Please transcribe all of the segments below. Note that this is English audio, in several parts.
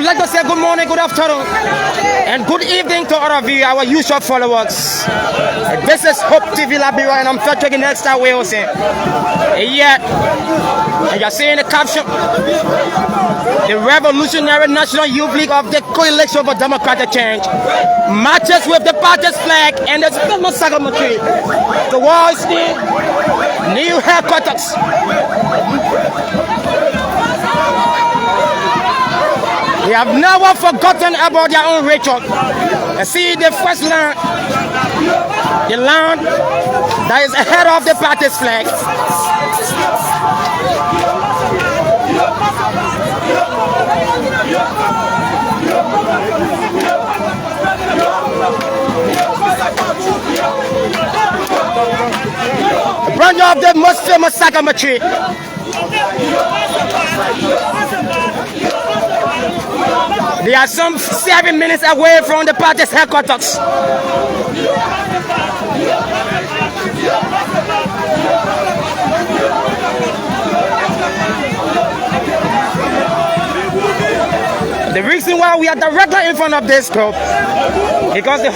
would like to say good morning, good afternoon, and good evening to all of you, our usual followers. This is Hope TV Liberia, and I'm featuring next time we will say. Yeah, and you're seeing the caption: the Revolutionary National Youth League of the Coalition for Democratic Change marches with the party's flag and the symbolizes towards the new headquarters. They have never forgotten about their own ritual. And see the first land, the land that is ahead of the party's flag. The branch of the most famous sycamore tree. They are some 7 minutes away from the party's headquarters. The reason why we are directly in front of this group, because the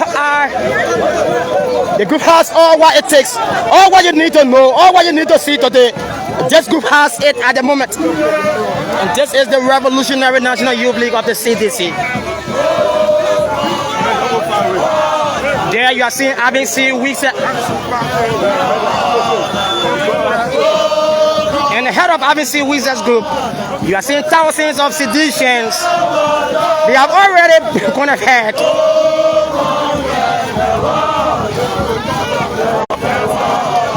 group has all what it takes, all what you need to know, all what you need to see today. This group has it at the moment. And this is the Revolutionary National Youth League of the CDC. There you are seeing ABC Weeks. And the head of ABC Weeks' group, you are seeing thousands of CDCians. They have already gone ahead.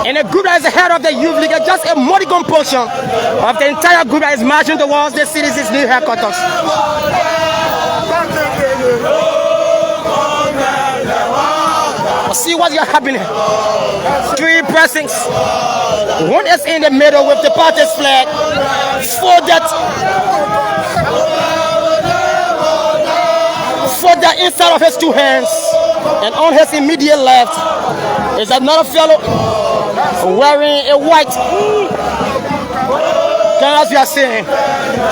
And the group that is ahead of the youth league is just a modicum portion of the entire group that is marching towards the city's new headquarters. See what's happening. 3 pressings. One is in the middle with the party's flag folded inside of his 2 hands, and on his immediate left is another fellow wearing a white. As you are seeing,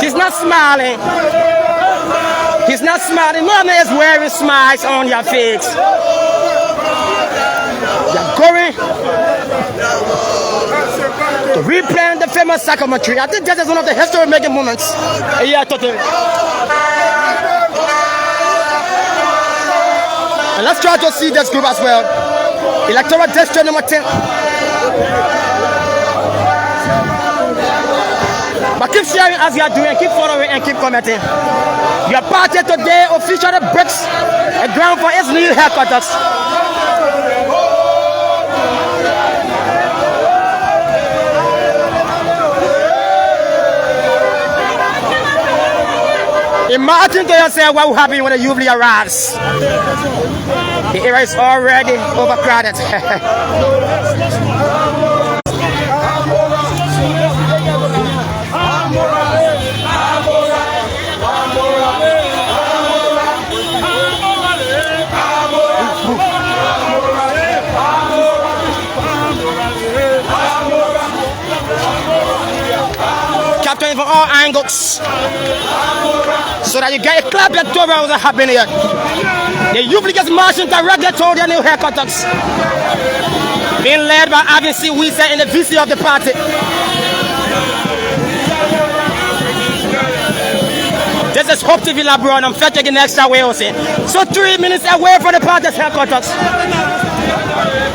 he's not smiling. He's not smiling. No one is wearing smiles on your face. They're going to replant the famous sycamore tree. I think this is one of the history-making moments here today. And let's try to see this group as well. Electoral District number 10. But keep sharing as you are doing, keep following and keep commenting. Your party today officially breaks a ground for its new headquarters. Imagine to yourself what will happen when the youth league arrives. The area is already overcrowded. Capturing from all angles, so that you get a club electoral that happening here. The youth league is marching directly toward their new headquarters, being led by ABC Weeks in the VC of the party. This is Hope TV Liberia, and I'm fetching next away. So 3 minutes away from the party's headquarters.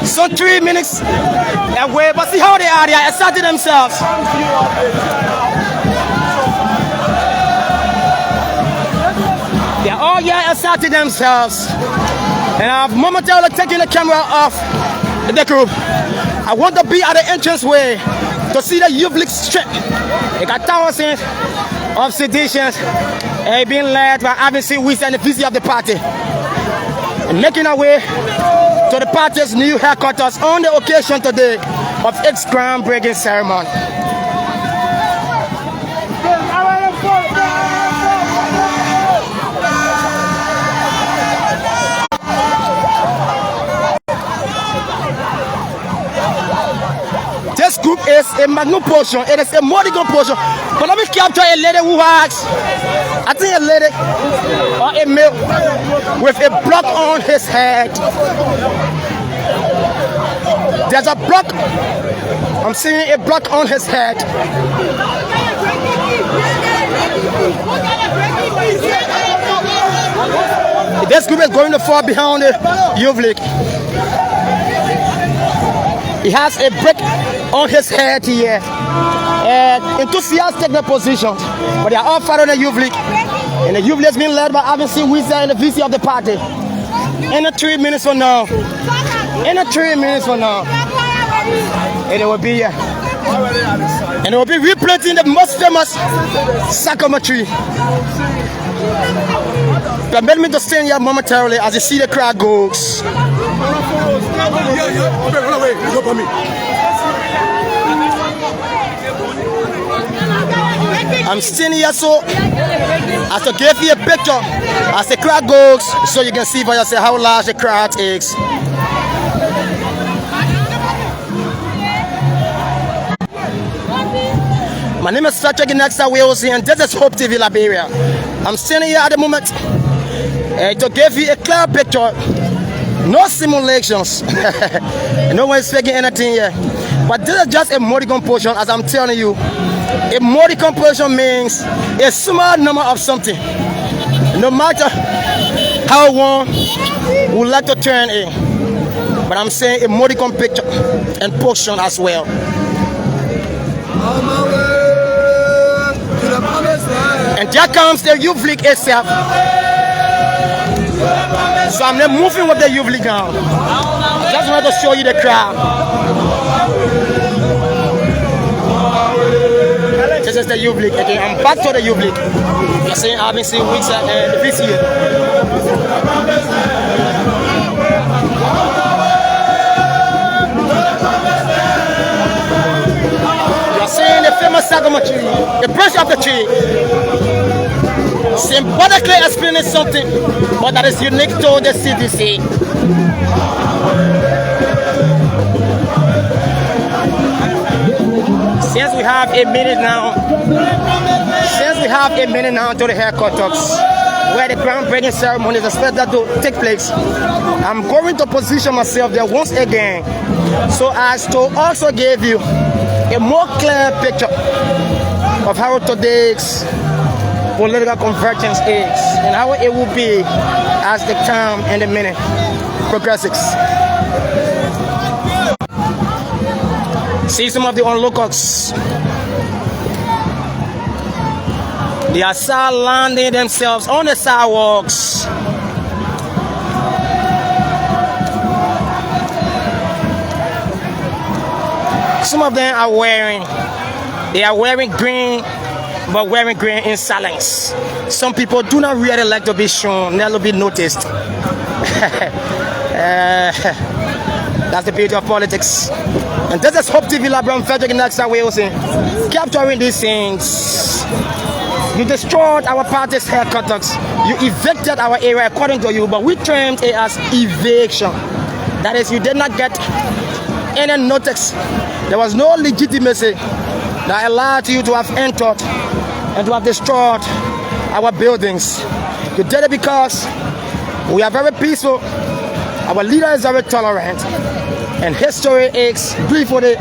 So 3 minutes away, but see how they are. They are asserting themselves. They are all here asserting themselves. And I've momentarily taken the camera off the group. I want to be at the entrance way to see the youth league strip. They got thousands of CDCians being led by ABC Weeks and the VC of the party, and making our way to the party's new headquarters on the occasion today of its groundbreaking ceremony. group is a magnum portion. It is a Morrigan portion. But let me capture a lady who has, I think a lady or a male with a block on his head. There's a block. I'm seeing a block on his head. This group is going to fall behind the youth league. He has a break on his head here. And enthusiastic the position. But they are all following the youth league. And the youth league has been led by Avency Wizard and the VC of the party. In 3 minutes from now. In 3 minutes from now. And it will be and it will be replanting the most famous sycamore tree. Permit me to stand here momentarily as you see the crowd goes. I'm standing here so as to give you a picture as the crowd goes so you can see for yourself how large the crowd is. My name is Patrick Nexa Wales and this is Hope TV Liberia. I'm standing here at the moment to give you a clear picture. No simulations. No one is faking anything here. But this is just a Morrigan portion, as I'm telling you. A Morrigan portion means a small number of something. No matter how one would like to turn in. But I'm saying a Morrigan picture and portion as well. And there comes the youth league itself. So I'm not moving with the youth league now. I just want to show you the crowd. This is the youth league again. I'm back to the youth league. You're saying I've been seeing weeks and the VC. The famous sycamore tree, the branch of the tree, symbolically explaining something, but that is unique to the CDC. Since we have a minute now to the haircut talks, where the groundbreaking ceremony is expected to take place, I'm going to position myself there once again so as to also give you a more clear picture of how today's political convergence is and how it will be as the time and the minute progresses. See some of the onlookers. They are landing themselves on the sidewalks. Some of them are wearing green, but wearing green in silence. Some people do not really like to be shown, never be noticed. That's the beauty of politics. And this is Hope TV Liberia, Frederick Nexa Wales, capturing these things. You destroyed our party's headquarters. You evicted our area according to you, but we termed it as eviction. That is, you did not get any notice. There was no legitimacy that allowed you to have entered and to have destroyed our buildings. You did it because we are very peaceful. Our leader is very tolerant. And history is briefly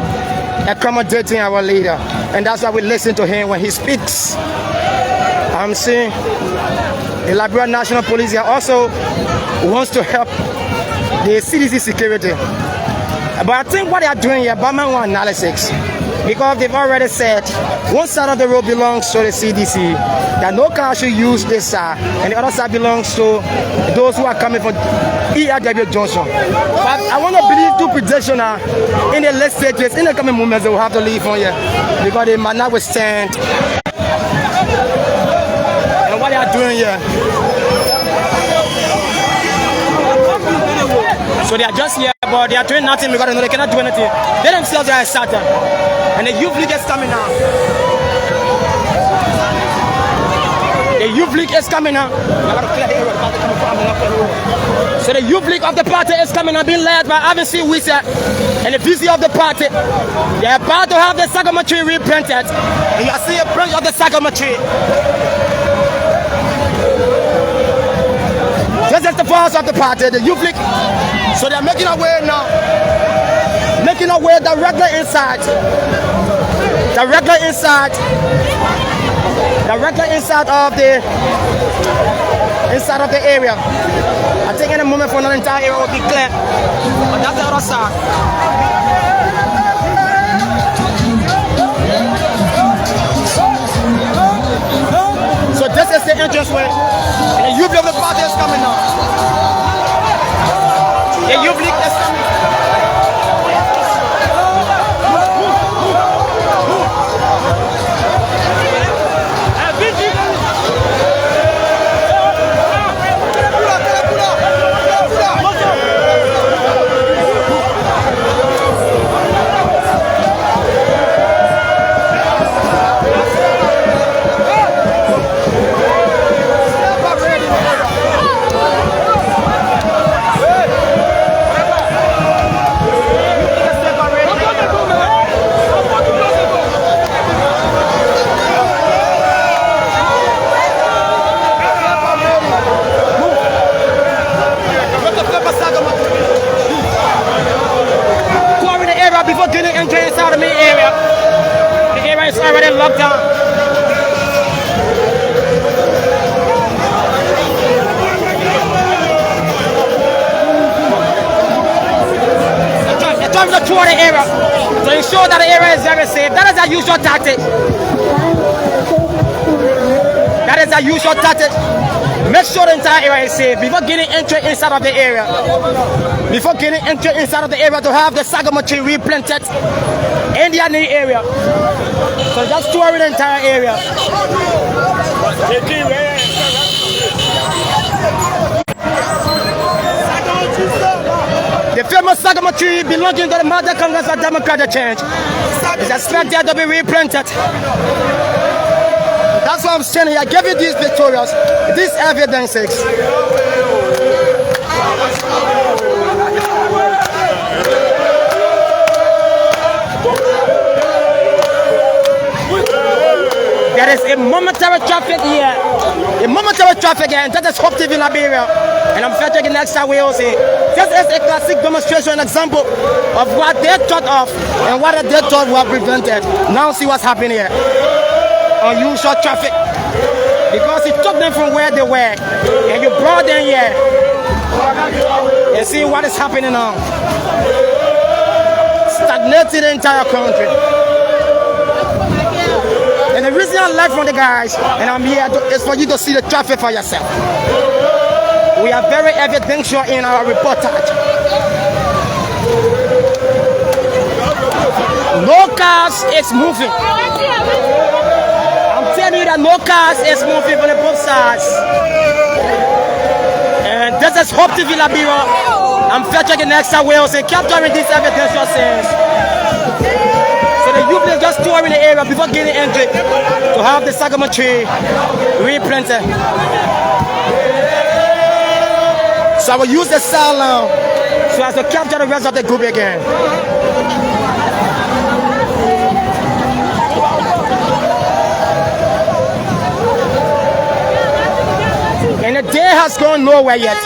accommodating our leader. And that's why we listen to him when he speaks. I'm saying the Liberian National Police here also wants to help the CDC security. But I think what they are doing here, Batman one analysis, because they've already said one side of the road belongs to the CDC, that no car should use this side, and the other side belongs to those who are coming from ERW Johnson. But I want to believe two predictions in the late stages, in the coming moments, they will have to leave from here because they might not withstand. And what they are doing here. So they are just here, but they are doing nothing because they know they cannot do anything. They themselves are excited. And the youth league is coming now. The youth league is coming now. So the youth league of the party is coming now, being led by Avency Wizard and the vision of the party. They are about to have the Sagama tree replanted. And you see a branch of the Sagama tree. This is the force of the party, the youth league. So they are making a way now. Making a way directly inside. Directly inside of the area. I think in a moment for another entire area will be clear. But that's the other side. So this is the entrance way. And the youth of the party is coming now. The youth league is coming. Before getting entry inside of the area is already locked down. They're trying to tour the area to ensure that the area is very safe. That is our usual tactic. Make sure the entire area is safe before getting entry inside of the area. Before getting entry inside of the area to have the Sagama tree replanted in the new area. So just touring the entire area. The famous Sagama tree belonging to the Mother Congress of Democratic Change is expected to be replanted. That's why I'm standing here. I gave you these pictorials, these evidences. There is a momentary traffic here. And that is Hope TV Liberia. And I'm featuring next time we also see. This is a classic demonstration example of what they thought of and what they thought were prevented. Now see what's happening here. Unusual traffic, because it took them from where they were and you brought them here and see what is happening now. Stagnating the entire country. And the reason I left from the guys and I'm here is for you to see the traffic for yourself. We are very evidential in our reportage. No cars is moving. That no cars is moving from the both sides. And this is Hope TV Liberia. I'm featuring next time Wales and capturing these evidential scenes. So the youth is just touring the area before getting entry to have the Sagama tree replanted. So I will use the sound now so as to capture the rest of the group again. And the day has gone nowhere yet.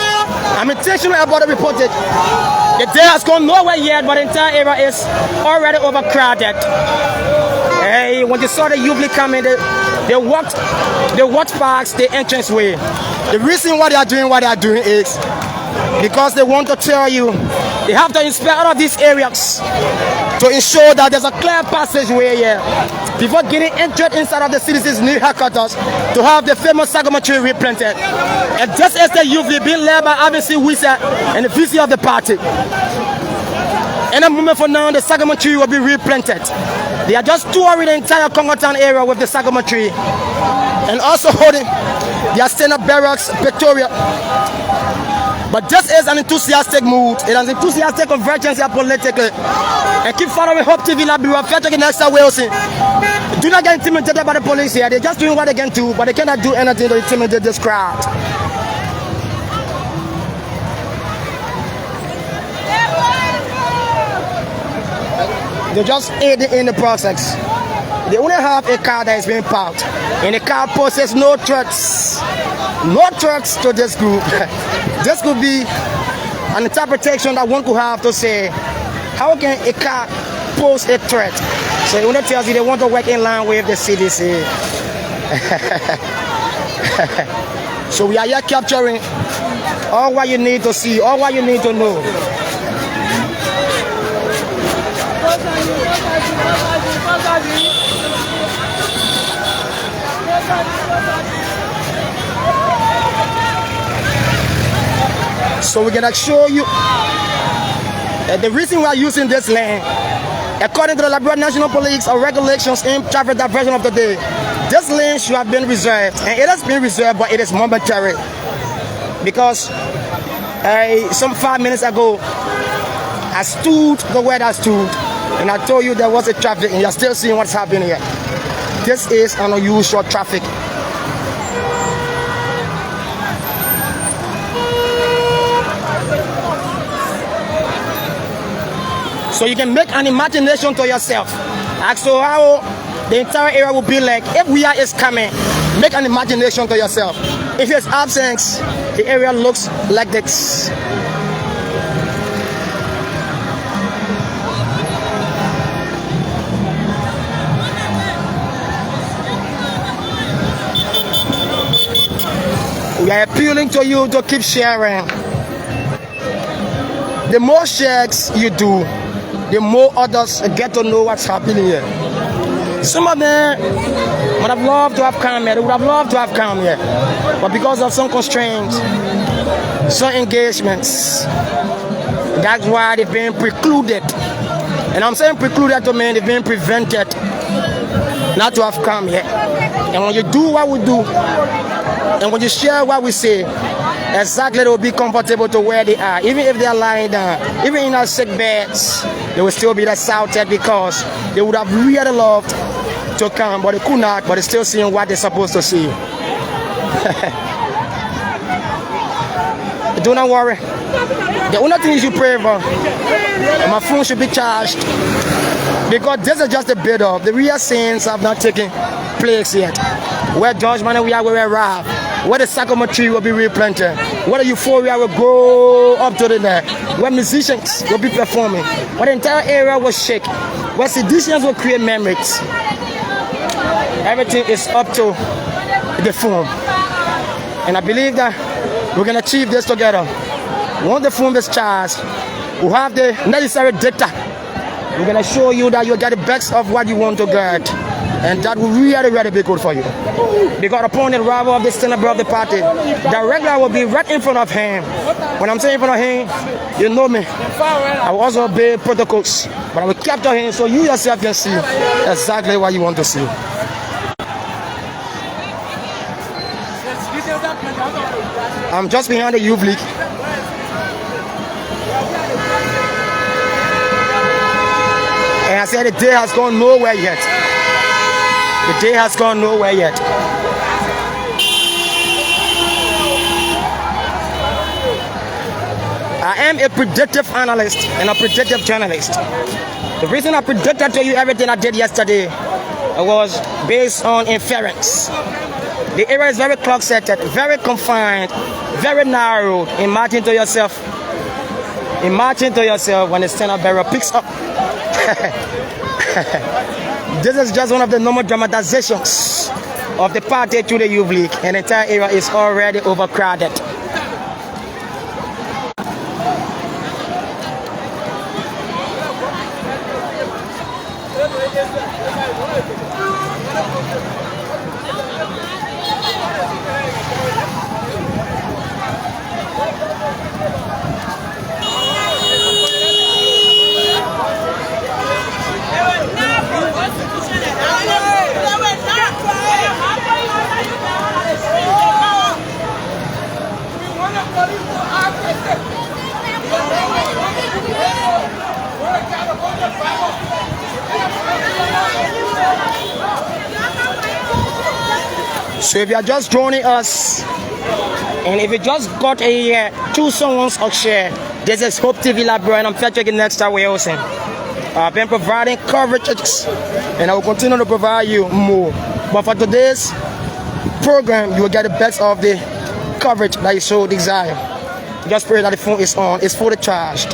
I'm intentional about the reportage. The day has gone nowhere yet, but the entire area is already overcrowded. Hey, when you saw the youth coming, they walked past the entranceway. The reason why they are doing what they are doing is because they want to tell you they have to inspect all of these areas to ensure that there's a clear passageway here before getting entered inside of the citizens' new headquarters to have the famous Sagama tree replanted. And just as the youth being led by ABC Wisa and the VC of the party. In a moment from now, the Sagama tree will be replanted. They are just touring the entire Congo Town area with the Sagama tree and also holding their stand-up barracks, Victoria. But this is an enthusiastic mood. It is an enthusiastic convergence here politically. And keep following Hope TV Liberia, featuring next time Wilson. Do not get intimidated by the police here. They're just doing what they can do, but they cannot do anything to intimidate this crowd. They're just aiding in the process. They only have a car that is being parked, and the car poses no threats. No threats to this group. This could be an interpretation that one could have to say, how can a car pose a threat? So it only tells you they want to work in line with the CDC. So we are here capturing all what you need to see, all what you need to know. So we're gonna show you the reason we are using this lane. According to the Liberian National Police or regulations in traffic diversion of the day, this lane should have been reserved, and it has been reserved, but it is momentary. Because some 5 minutes ago, I stood the way I stood, and I told you there was a traffic, and you're still seeing what's happening here. This is an unusual traffic. So you can make an imagination to yourself as to how the entire area will be like if WEAH is coming. Make an imagination to yourself. If it's absence, the area looks like this. We are appealing to you to keep sharing. The more shares you do, the more others get to know what's happening here. Some of them would have loved to have come here. They would have loved to have come here. But because of some constraints, some engagements, that's why they've been precluded. And I'm saying precluded to mean they've been prevented not to have come here. And when you do what we do, and when you share what we say, exactly they will be comfortable to where they are. Even if they are lying down, even in our sick beds, they will still be shouted because they would have really loved to come, but they could not, but they're still seeing what they're supposed to see. Do not worry. The only thing you should pray for, my phone should be charged, because this is just a bit of the real sins have not taken place yet. Where judgment we are will arrive, where the psychometry will be replanted, where the euphoria will go up to the neck, where musicians will be performing, where the entire area will shake, where CDCians will create memories. Everything is up to the phone. And I believe that we can achieve this together. Once the phone is charged, we'll have the necessary data. We're going to show you that you'll get the best of what you want to get. And that will really, really be good for you. Because upon the arrival of the senator of the party, the regular will be right in front of him. When I'm saying in front of him, you know me. I will also obey protocols. But I will capture him so you yourself can see exactly what you want to see. I'm just behind the youth league. And I said the day has gone nowhere yet. The day has gone nowhere yet. I am a predictive analyst and a predictive journalist. The reason I predicted to you everything I did yesterday was based on inference. The area is very clock-setted, very confined, very narrow. Imagine to yourself when the standard bearer picks up. This is just one of the normal dramatizations of the party to the youth league, and the entire area is already overcrowded. So if you are just joining us, and if you just got a 2 songs or share, this is Hope TV Library, and I'm featuring next time we're hosting. I've been providing coverage, and I will continue to provide you more. But for today's program, you will get the best of the coverage that you so desire. Just pray that the phone is on, it's fully charged.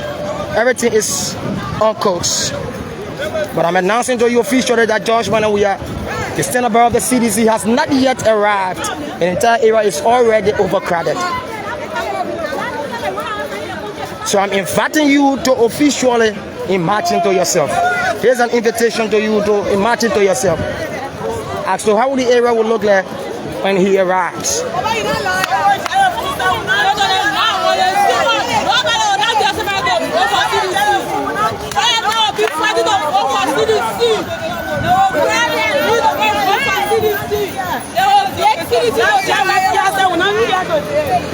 Everything is on course. But I'm announcing to you officially that George Emmanuel, the standard bearer of the CDC, has not yet arrived. The entire area is already overcrowded. So I'm inviting you to officially imagine to yourself. Here's an invitation to you to imagine to yourself as to how the area will look like when he arrives.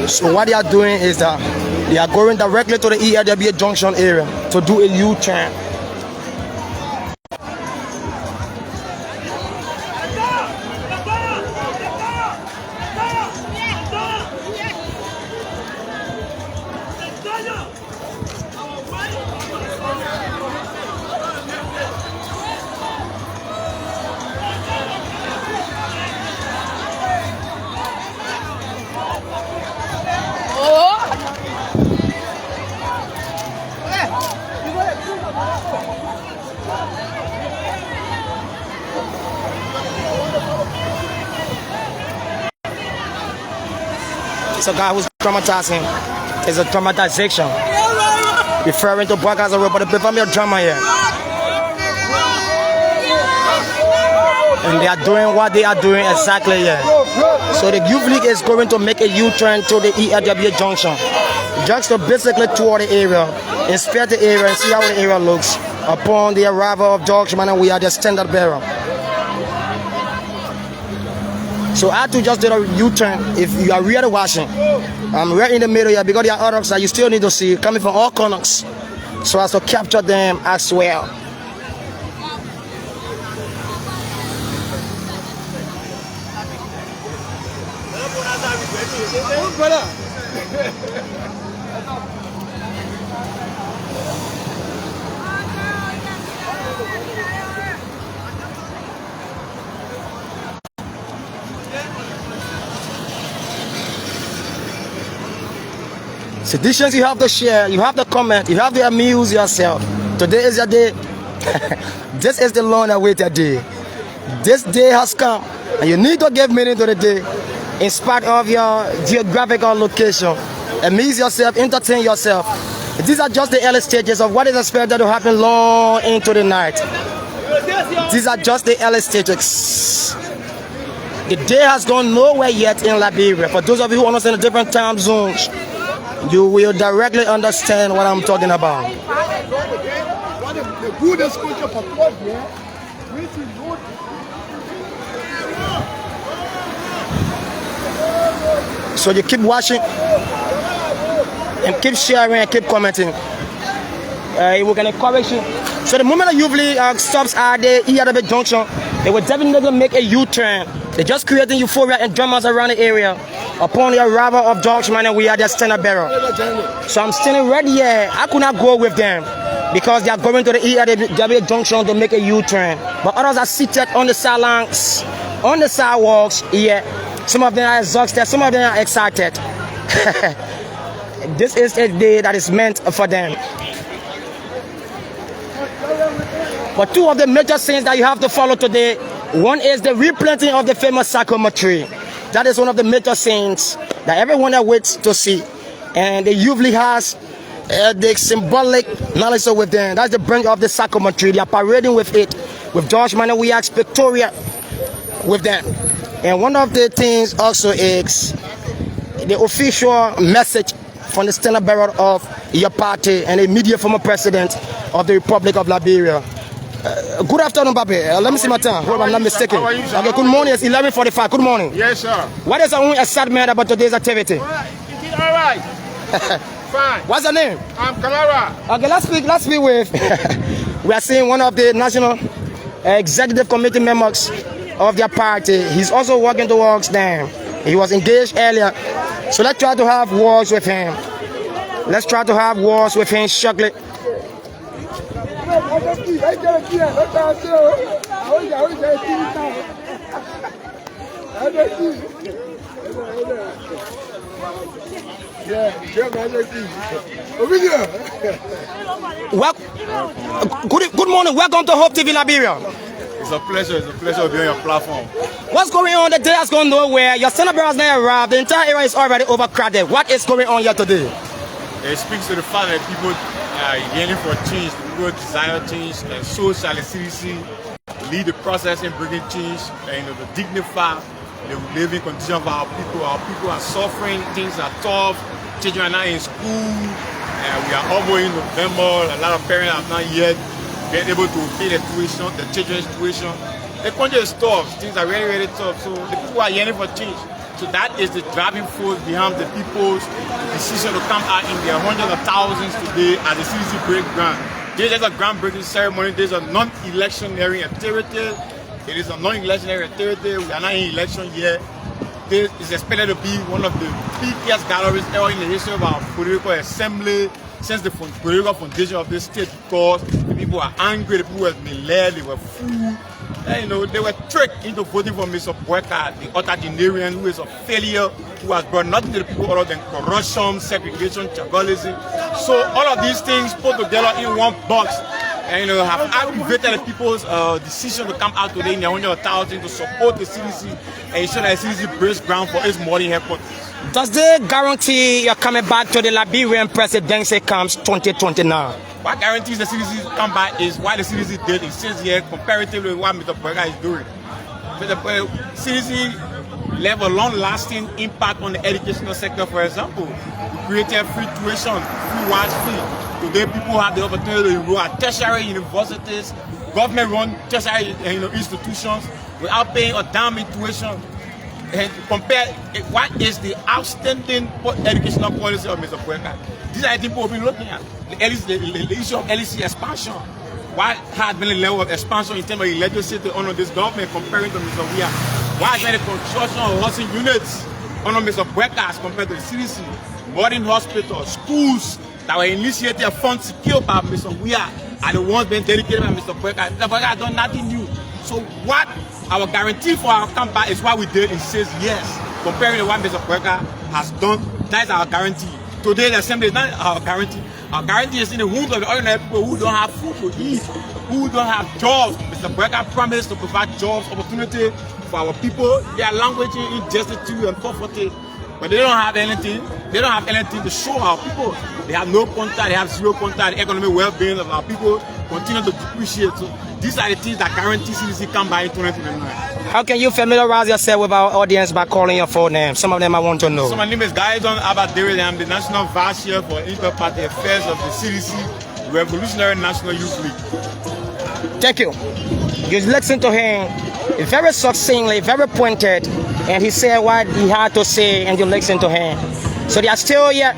So what they are doing is that they are going directly to the ELWA junction area to do a U-turn. It's a guy who's traumatizing. It's a traumatization. Referring to black as a robot, before me a drama here. And they are doing what they are doing exactly here. So the youth league is going to make a U-turn to the ELWA junction. Just to basically tour the area, inspect the area and see how the area looks upon the arrival of George Emmanuel. We are the standard bearer. So I had to just do a U-turn. If you are really watching, I'm right in the middle here because there are others that you still need to see coming from all corners, so as to capture them as well. CDCians, you have to share, you have to comment, you have to amuse yourself. Today is your day. This is the long-awaited day. This day has come, and you need to give meaning to the day in spite of your geographical location. Amuse yourself, entertain yourself. These are just the early stages of what is expected to happen long into the night. These are just the early stages. The day has gone nowhere yet in Liberia. For those of you who understand the different time zones, you will directly understand what I'm talking about. So you keep watching and keep sharing and keep commenting. We can encourage you. So the moment the youth league stops at the ELWA junction, they will definitely make a U-turn. They're just creating euphoria and dramas around the area. Upon the arrival of George Emmanuel, we are the standard bearer. So I'm standing right here. I could not go with them because they are going to the ELWA junction to make a U-turn. But others are seated on the sidelines, on the sidewalks here. Some of them are exhausted, some of them are excited. This is a day that is meant for them. But two of the major things that you have to follow today, one is the replanting of the famous sycamore tree. That is one of the major things that everyone waits to see. And the youth league has the symbolic knowledge with them. That's the branch of the sycamore tree. They are parading with it. With George Emmanuel, we ask Victoria with them. And one of the things also is the official message from the standard bearer of your party and the immediate former president of the Republic of Liberia. Good afternoon, Babe. Let me see my time. Hope I'm not mistaken. How are you, sir? Okay, good morning. It's 11:45. Good morning. Yes, sir. What is your own excitement about today's activity? All right. Fine. What's your name? I'm Kamara. Okay, let's speak with. We are seeing one of the national executive committee members of their party. He's also working towards them. He was engaged earlier. So let's try to have words with him. Let's try to have words with him shortly. Well, good morning. Welcome to Hope TV Liberia. It's a pleasure to be on your platform. What's going on? The day has gone nowhere. Your celebrant has not arrived. The entire area is already overcrowded. What is going on here today? It speaks to the fact that people are yearning for change. People desire change, and so shall the CDC lead the process in bringing change and to dignify the living condition of our people. Our people are suffering. Things are tough. Children are not in school. We are almost in November. A lot of parents have not yet been able to pay the tuition, the children's tuition. The country is tough. Things are really, really tough. So the people are yearning for change. So that is the driving force behind the people's decision to come out in their hundreds of thousands today as the CDC break ground. There's a groundbreaking ceremony. There's a non-electionary activity. It is a non-electionary activity. We are not in election yet. This is expected to be one of the biggest gatherings ever in the history of our political assembly since the political foundation of this state, because the people are angry, the people were misled, they were fooled. And, they were tricked into voting for Mr. JORWEAH, the octogenarian who is a failure, who has brought nothing to the people other than corruption, segregation, tribalism. So all of these things put together in one box, and have aggravated the people's decision to come out today in their 100,000 to support the CDC and ensure that the CDC breaks ground for its modern headquarters. Does they guarantee you're coming back to the Liberian presidency comes 2029? What guarantees the CDC come back is what the CDC did in 6 years comparatively with what Mr. JORWEAH is doing. The CDC left a long-lasting impact on the educational sector. For example, we created free tuition, free Wi-Fi. Today, people have the opportunity to enroll at tertiary universities, government-run tertiary institutions without paying a dime in tuition. And compare what is the outstanding educational policy of Mr. JORWEAH. These are the things we'll be looking at. The issue of LEC expansion. What has been the level of expansion in terms of the legislature under this government comparing to Mr. JORWEAH? Why is there the construction of housing units under Mr. JORWEAH as compared to the CDC? Modern hospitals, schools that were initiated and funds secured by Mr. JORWEAH are the ones being dedicated by Mr. JORWEAH. Mr. JORWEAH has done nothing new. So what our guarantee for our comeback is what we did in 6 years. Comparing to what Mr. JORWEAH has done, that is our guarantee. Today, the assembly is not our guarantee. Our guarantee is in the homes of the ordinary people who don't have food to eat, who don't have jobs. Mr. JORWEAH promised to provide jobs, opportunity for our people. They are languishing in destitute and poverty, but they don't have anything. They don't have anything to show our people. They have no contact. They have zero contact. The economic well-being of our people continue to depreciate. So these are the things that guarantee CDC come by in 2029. How can you familiarize yourself with our audience by calling your full name? Some of them I want to know. So my name is Gaidon Abadere. I'm the National Vice Chair for Inter-Party Affairs of the CDC Revolutionary National Youth League. Thank you. You listen to him very succinctly, very pointed, and he said what he had to say, and you listen to him. So they are still here,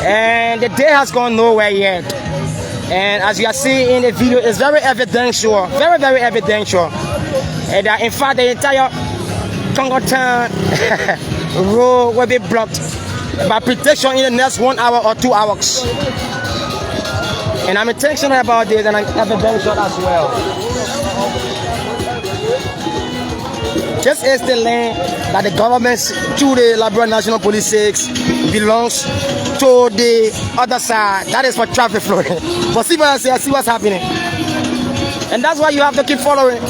and the day has gone nowhere yet. And as you are seeing in the video, it's very evidential, very, very evidential. And in fact, the entire Congo town road will be blocked by protection in the next 1 hour or 2 hours. And I'm intentional about this, and I'm evidential as well. This is the land that the government, through the Liberian National Police 6, belongs to the other side. That is for traffic flow. But see what I say, see what's happening. And that's why you have to keep following.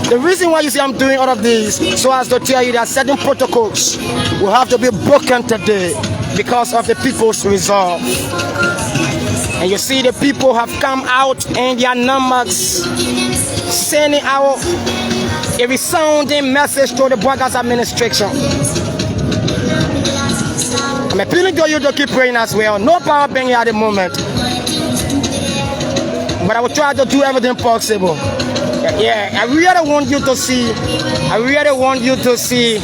The reason why you see I'm doing all of this, so as to tell you that certain protocols will have to be broken today because of the people's resolve. And you see the people have come out in their numbers, sending out a resounding message to the Brothers administration. I'm appealing to you to keep praying as well. No power being here at the moment, but I will try to do everything possible. Yeah, I really want you to see. I really want you to see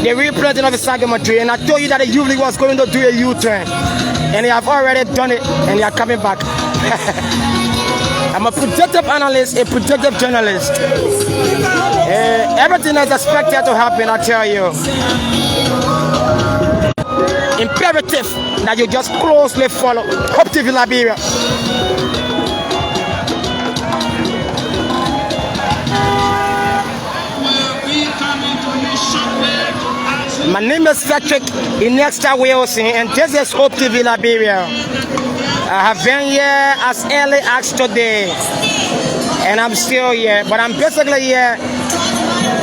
the representing of the Sagamatre. And I told you that the youth league was going to do a U-turn, and they have already done it, and they are coming back. I'm a protective analyst, a protective journalist. Everything is expected to happen, I tell you. Imperative that you just closely follow Hope TV Liberia. My name is Patrick Inexta Wilson, and this is Hope TV Liberia. I have been here as early as today, and I'm still here, but I'm basically here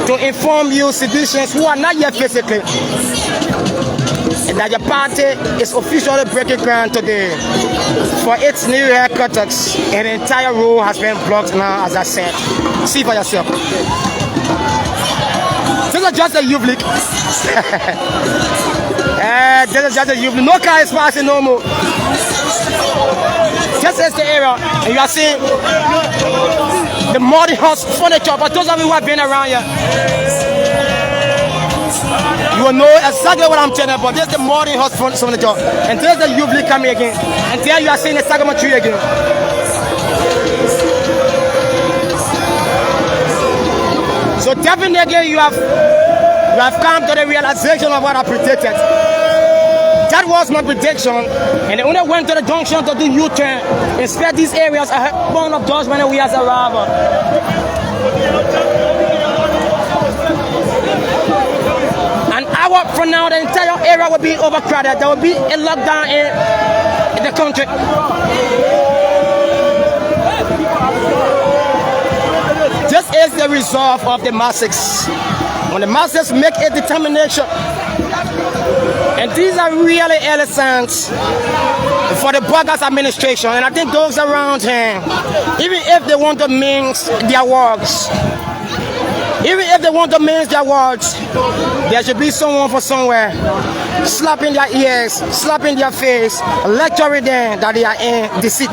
to inform you, CDCians who are not here physically, that your party is officially breaking ground today for its new headquarters, and the entire road has been blocked now, as I said. See for yourself. This is just a youth league. This is just a youth league. No car is passing no more. This is the area, and you are seeing the muddy house furniture. But those of you who have been around here, you will know exactly what I'm telling you about. This is the muddy house furniture, and there's the youth league coming again. And there you are seeing the Sagama tree again. So definitely you have come to the realization of what I predicted. That was my prediction, and I only went to the junction to do U-turn. Inspect these areas. I had one of those when we has arrived. An hour from now, the entire area will be overcrowded. There will be a lockdown in the country. This is the resolve of the masses. When the masses make a determination, and these are really early signs for the Burgers administration, and I think those around him, even if they want to mince their words, there should be someone from somewhere slapping their ears, slapping their face, lecturing them that they are in deceit,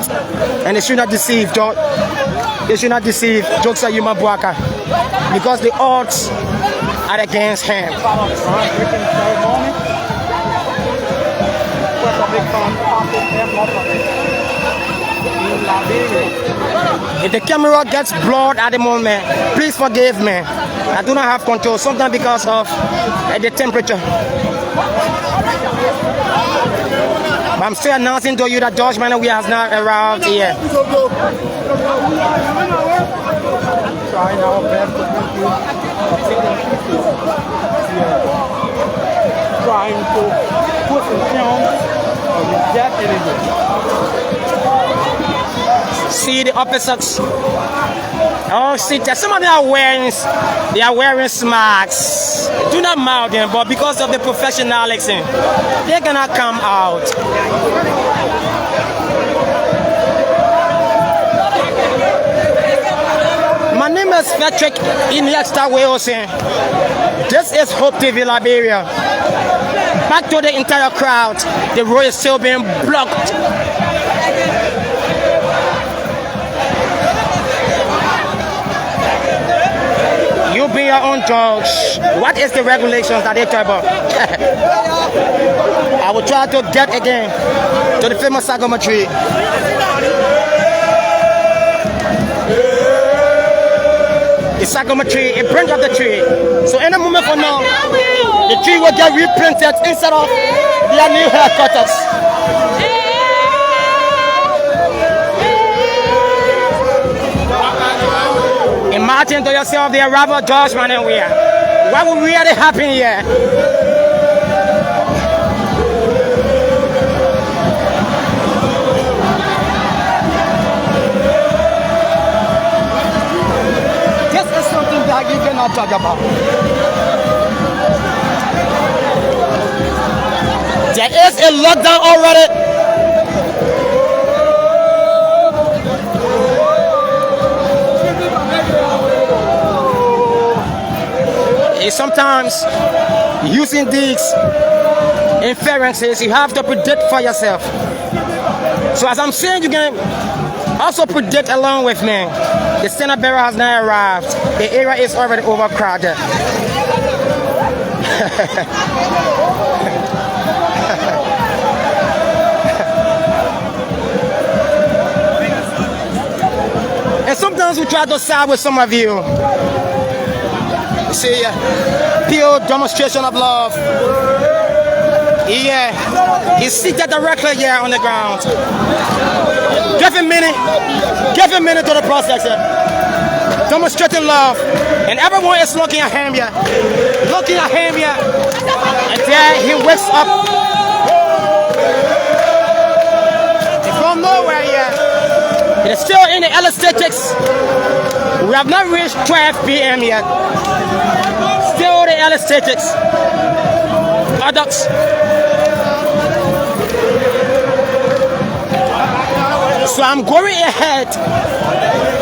and they should not deceive. They should not deceive Jokes Yuma Buaka, because the odds are against him. If the camera gets blurred at the moment, please forgive me. I do not have control, sometimes because of the temperature. But I'm still announcing to you that George Emmanuel has not arrived here. Trying our best to make you trying to put the film or reject anything. See the opposites. Oh, see, some of them are wearing smarts. Do not mouth them, but because of the professionalism, they're gonna come out. My name is Patrick Inexta Wilson. This is Hope TV Liberia. Back to the entire crowd. The road is still being blocked. You be your own judge. What is the regulations that they talk about? I will try to get again to the famous Sagama tree. The Sagama tree, it brings up the tree. So in a moment from now, the tree will get reprinted instead of their new headquarters. Imagine to yourself the arrival of George Emmanuel. What will really happen here? This is something that you cannot talk about. There is a lockdown already. Sometimes using these inferences, you have to predict for yourself. So as I'm saying, you can also predict along with me. The Senate bearer has now arrived. The area is already overcrowded. And sometimes we try to side with some of you. See, pure demonstration of love. Yeah, he's seated directly here on the ground. Give him a minute to the process here. demonstrating love, and everyone is looking at him here, and there he wakes up from nowhere here. It is still in the early stages. We have not reached 12 p.m. yet. Still the early stages. Adults. So I'm going ahead.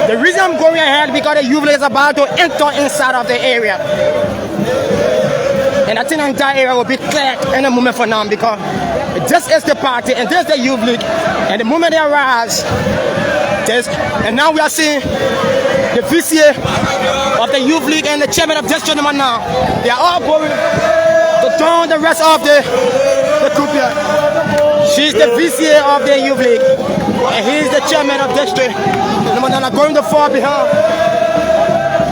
The reason I'm going ahead because the youth is about to enter inside of the area. And I think the entire area will be cleared in a moment from now because this is the party and this is the youth league. And the moment they arrive, and now we are seeing the VCA of the youth league and the chairman of this tournament now. They are all going to join the rest of the group here. She's the VCA of the youth league. And he is the chairman of district. They're going to far behind.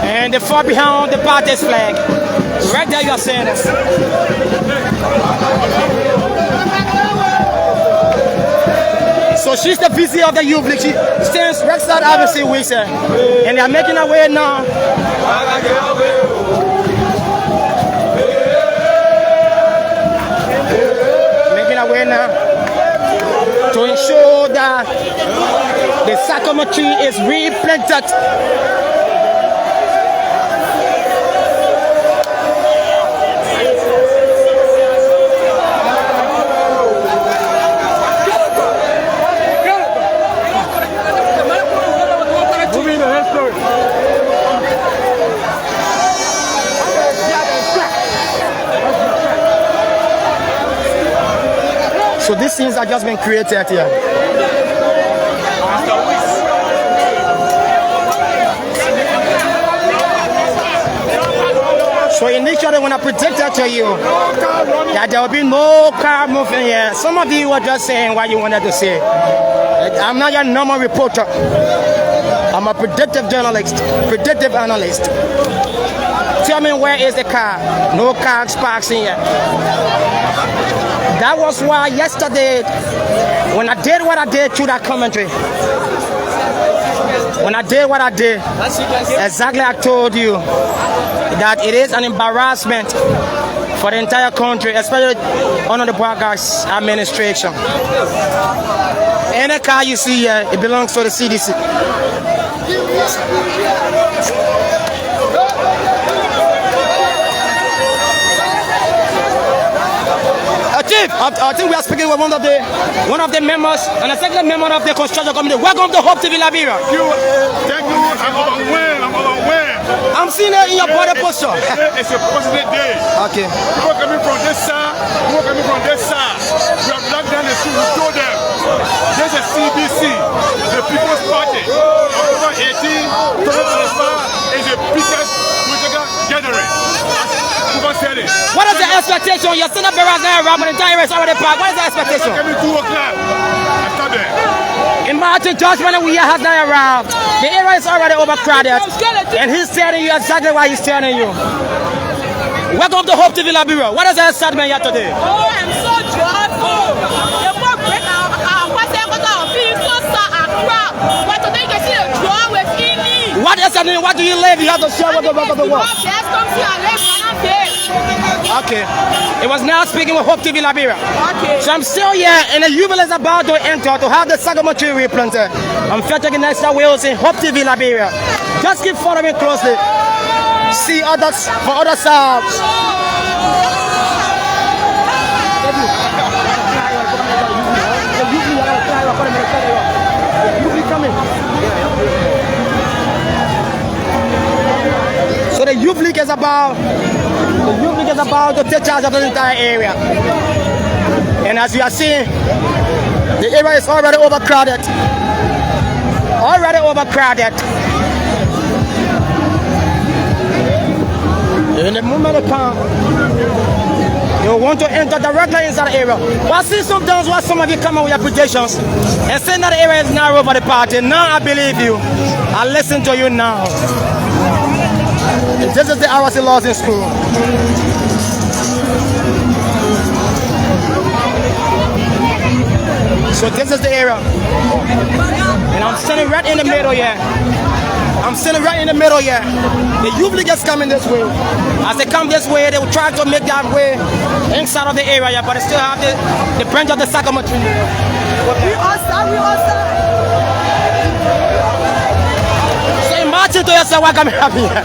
And the far behind the party's flag. Right there you are seeing it. So she's the VCA of the youth league. She stands right side obviously with her. And they are making her way now. Making her way now. To ensure that the sycamore tree is replanted. So these scenes are just being created here. So initially when I predicted to you that there will be no car moving here, some of you were just saying what you wanted to say. I'm not your normal reporter. I'm a predictive journalist, predictive analyst. Tell me, where is the car? No car parks in here. That was why yesterday, when I did what I did through that commentary, when I did what I did, exactly I told you that it is an embarrassment for the entire country, especially under the Broadcast administration. Any car you see here, it belongs to the CDC. Chief, I think we are speaking with one of the members and a second member of the construction committee. Welcome to Hope TV Liberia. Thank you. I'm overwhelmed. I'm seeing it in your body posture. It's a positive day. Okay. People coming from this side. We have locked down the street. We told them there's a CDC, the People's Party. October 18, 2025 is the biggest political gathering. What is the expectation? Your Senate barracks now around the entire rest already parked. What is the expectation? Coming 2 o'clock. After that. Imagine Judgment we has now arrived. The area is already overcrowded. And he's telling you exactly what he's telling you. Welcome to Hope TV Liberia. What is the excitement here today? Oh, I'm so joyful. The more break our feeling so sad and proud. But today you can see the joy within me. What is happening? What do you live? You have to share with the rest of the world. Okay. It was now speaking with Hope TV Liberia. Okay. So I'm still here and the jubilee is about to enter to have the sycamore tree replanted. I'm featuring extra wheels in Hope TV Liberia. Just keep following closely. See others for other sounds. So the youth league is about to take charge of the entire area. And as you are seeing, the area is already overcrowded. In the moment they come, you want to enter directly inside the area. But I see sometimes why some of you come up with your predictions and say that the area is narrow for the party. Now I believe you. I listen to you now. This is the RC laws in school. So this is the area. And I'm standing right in the middle here. I'm sitting right in the middle here. The youth league is coming this way. As they come this way, they will try to make that way inside of the area, but they still have the branch of the sycamore tree. We also. So imagine to yourself what can happen here.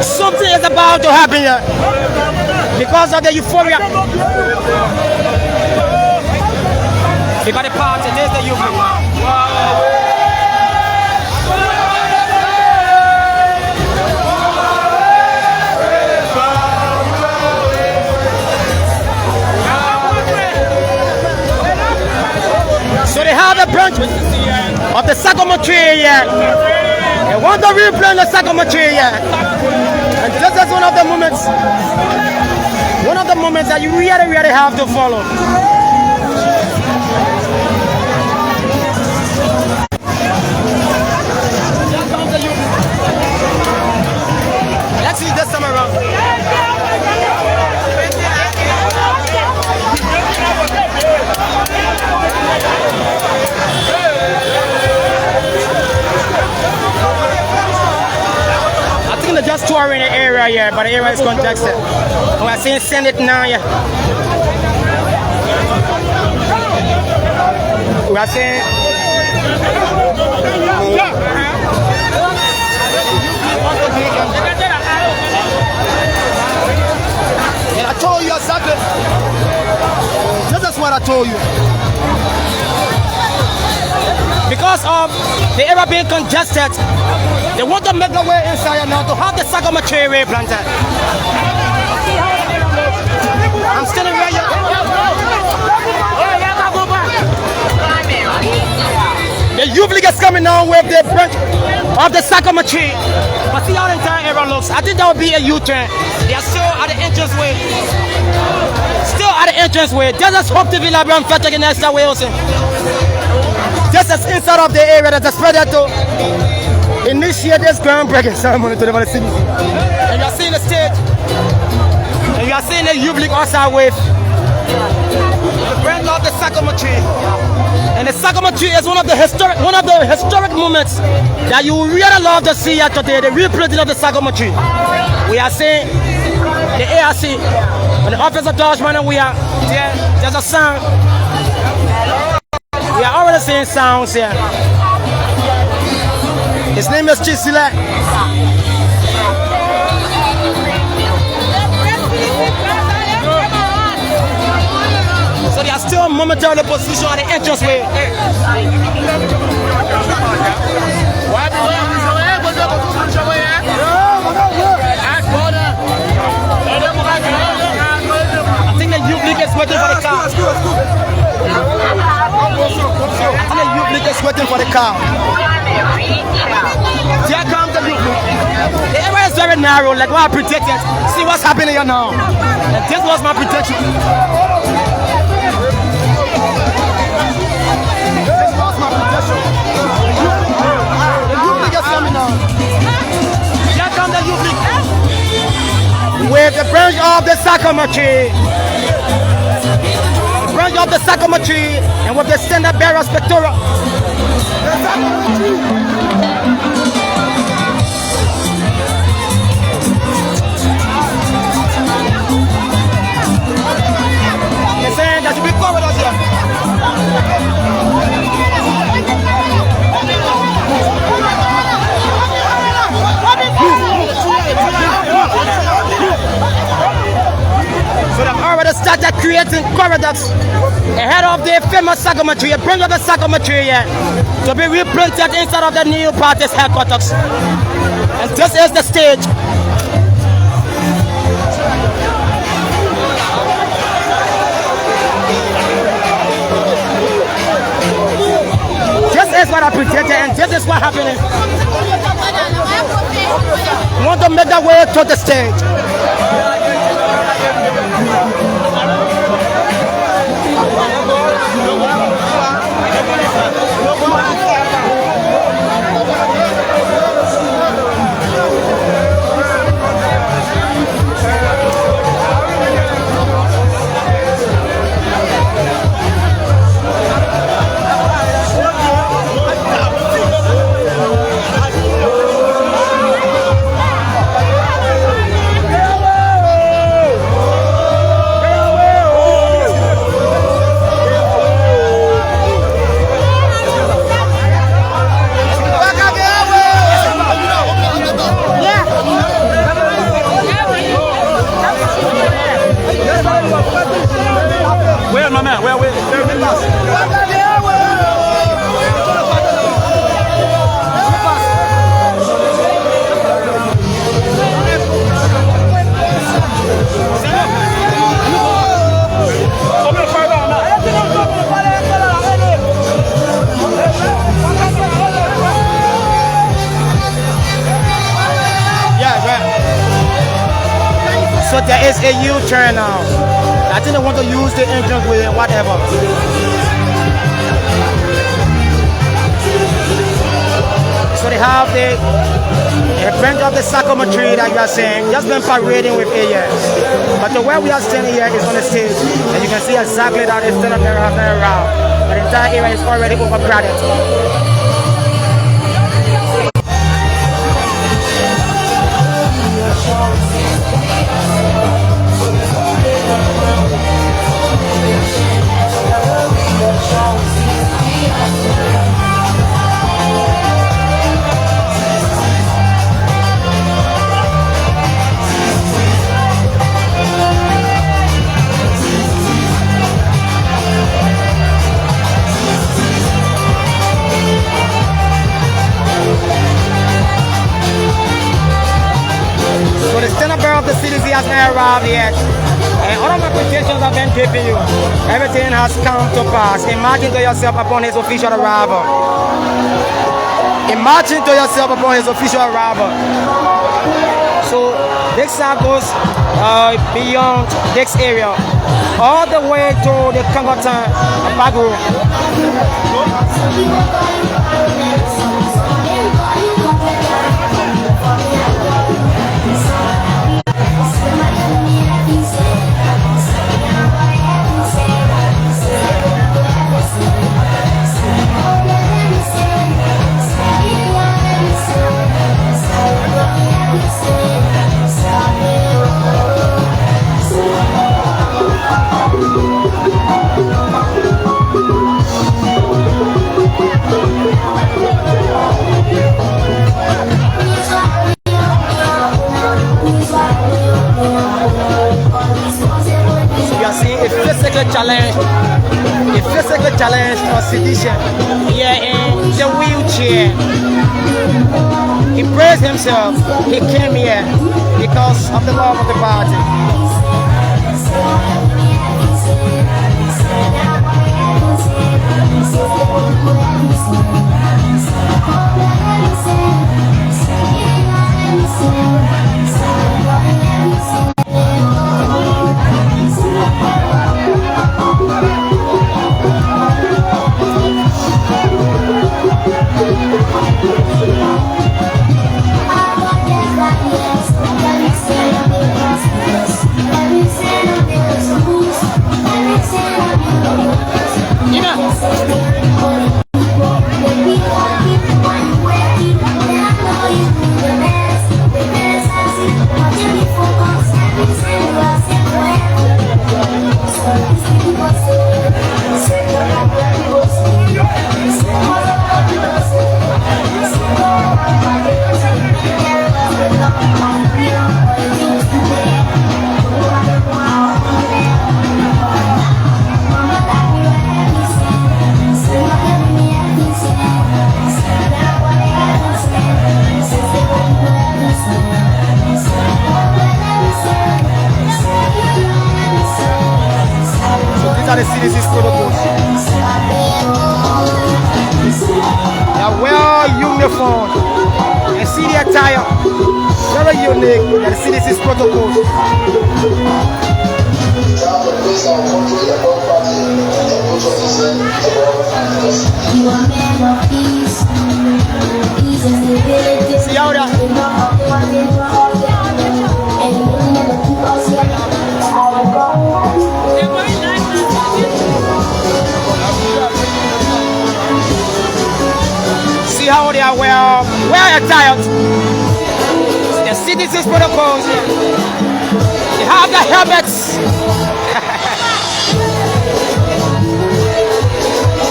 Something is about to happen here because of the euphoria. You got the party, there's the youth league. So they have a branch of the sycamore tree here. They want to replant the sycamore tree here. And this is one of the moments that you really have to follow. Let's see this time around. They're just touring the area here, but the area is congested. We're seeing send it now, yeah. We're seeing. I told you exactly. This is what I told you. Because of the area being congested, they want to make their way inside now to have the sycamore tree replanted. I'm still in here. The youth league is coming now with the branch of the sycamore tree. But see how the entire area looks. I think that will be a U-turn. They are still at the entranceway. Still at the entranceway. This is Hope TV MyLiberianPeople in extra way also. Just as inside of the area that is spread to initiate this groundbreaking ceremony to the city. And you are seeing the stage. And you are seeing the youth league outside with the brand of the sycamore tree. And the sycamore tree is one of the historic moments that you really love to see here today. The replanting of the sycamore tree. We are seeing the ARC and the Office of Dodgement, and we are there. There's a sound. We are already seeing sounds here. His name is Chisila. So they are still momentarily positioned at the entranceway. I think the youth league is waiting for the car. I think the youth league is waiting for the car. Here comes the youth league. The area is very narrow, like what I predicted. See what's happening here now. And this was my prediction. This was my prediction. The youth league is coming now. Here comes the youth league. With the branch of the sycamore tree. Branch of the sycamore tree, and with the standard bearer spectora. They're saying that should be covered us here. So they've already started creating corridors ahead of the famous sycamore tree, a branch of the sycamore tree here, to be replanted inside of the new party's headquarters. And this is the stage. This is what I predicted, and this is what happening. Want to make their way to the stage. there is a U-turn now. I think they want to use the entrance way, whatever. So they have the branch of the sycamore tree that you are saying, just been parading with AS. But the where we are standing here is on the stage, and you can see exactly that the stand-up area has been around. The entire area is already overcrowded. So the stand-up of the CDC has not arrived yet. And all of my quotations have been giving you. Everything has come to pass. Imagine to yourself upon his official arrival. Imagine to yourself upon his official arrival. So this side goes beyond this area, all the way to the Kangotan Bagro. Challenge for CDCians here in the wheelchair. He praised himself. He came here because of the love of the party. The CDC's protocols. They are well uniform and CD attire, very unique. The CDC's protocols. See how they how they are well attired. The CDC's protocols. They have the helmets.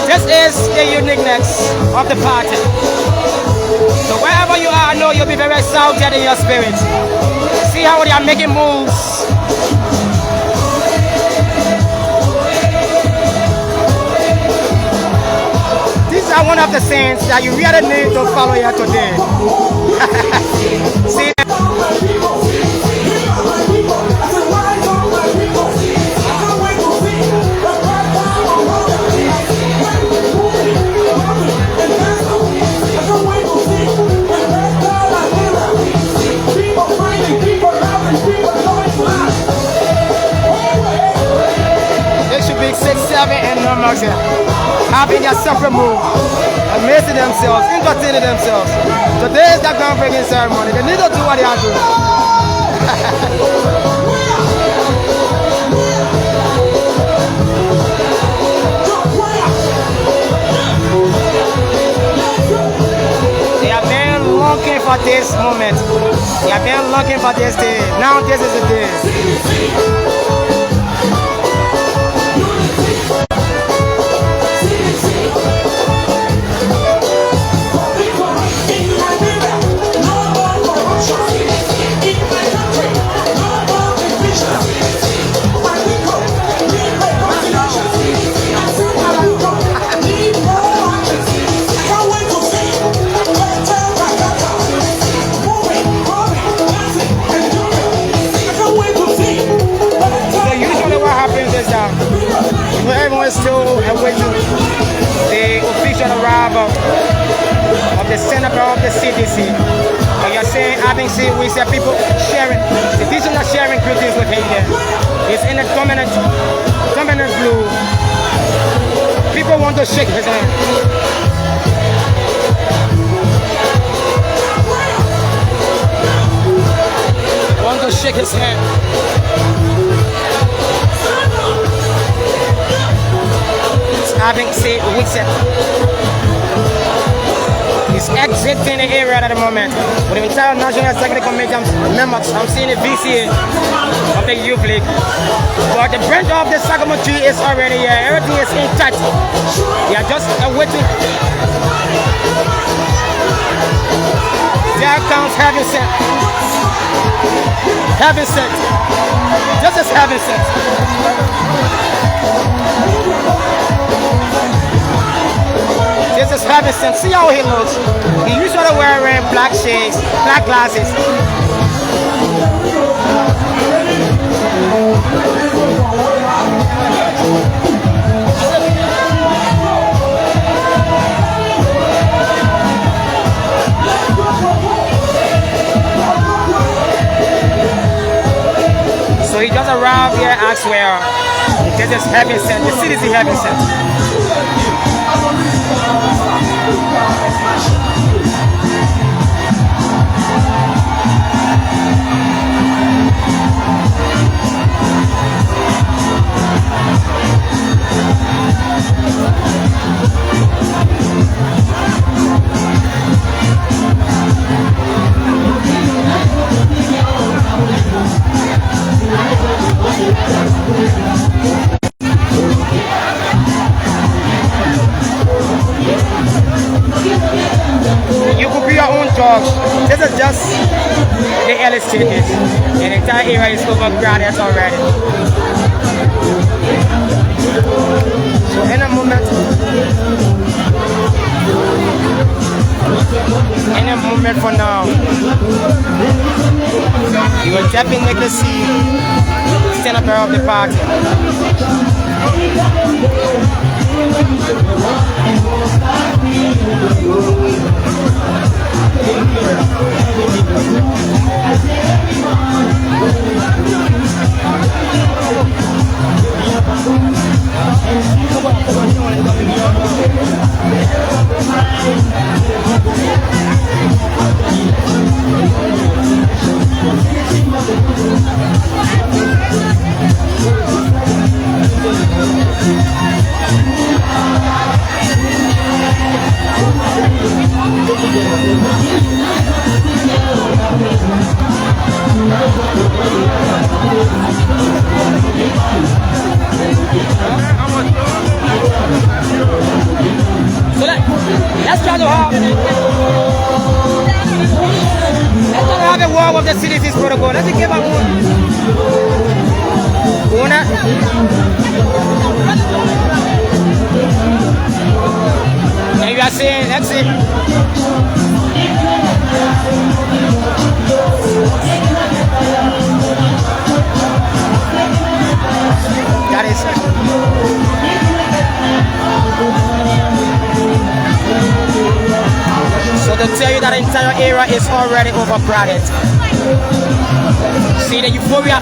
This is the uniqueness of the party. So wherever you are, I know you'll be very excited in your spirit. See how they are making moves. These are one of the things that you really need to follow here today. See? People fighting, people loving, people going to us. self-removed, amazing themselves, entertaining themselves. Today is the groundbreaking ceremony. They need to do what they are doing. They have been looking for this moment. They have been looking for this day. Now this is the day. Everyone is still awaiting the official arrival of the senator of the CDC. And you're saying, having seen, we see people sharing, the vision are sharing greetings with him here. He's in a dominant blue. People want to shake his hand. Want to shake his hand. Having said Wixet, he's exiting the area at the moment with the entire National Executive Committee members. I'm seeing the VCA of the Youth League, but the branch of the Sycamore tree is already here. Everything is intact. They are just awaiting. There comes heaven sent. Heaven sent. Just as heaven sent. This is heaven sent. See how he looks. He usually wearing black shades, black glasses. So he just arrived here as well. This is heaven sent. The city is heaven sent. You could be your own judge. This is just the early stages. The entire area is overcrowded already. So in a moment from now, you will definitely see the senator of the party. So let's try to have a walk of the CDC's protocol. Let's give up one. And you are saying, let's see. That is so to tell you that the entire area is already overcrowded. See the euphoria.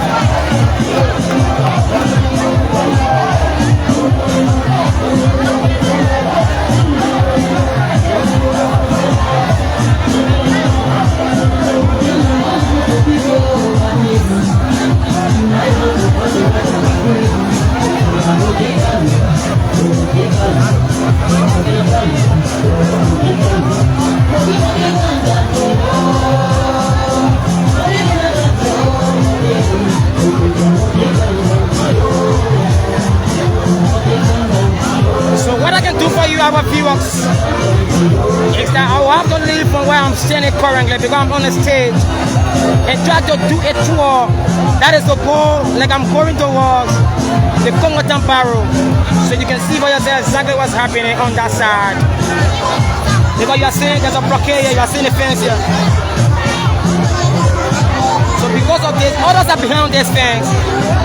viewers is that I will have to leave from where I'm standing currently because I'm on the stage and try to do a tour. That is the goal, like I'm going towards the Congotan Barrow. So you can see for yourself exactly what's happening on that side. Because you are seeing there's a blockade here, you are seeing the fence here. So because of this, others are behind this fence.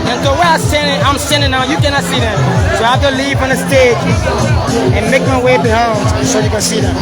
And so where I'm standing now, you cannot see them. So I have to leave on the stage and make my way behind so you can see them.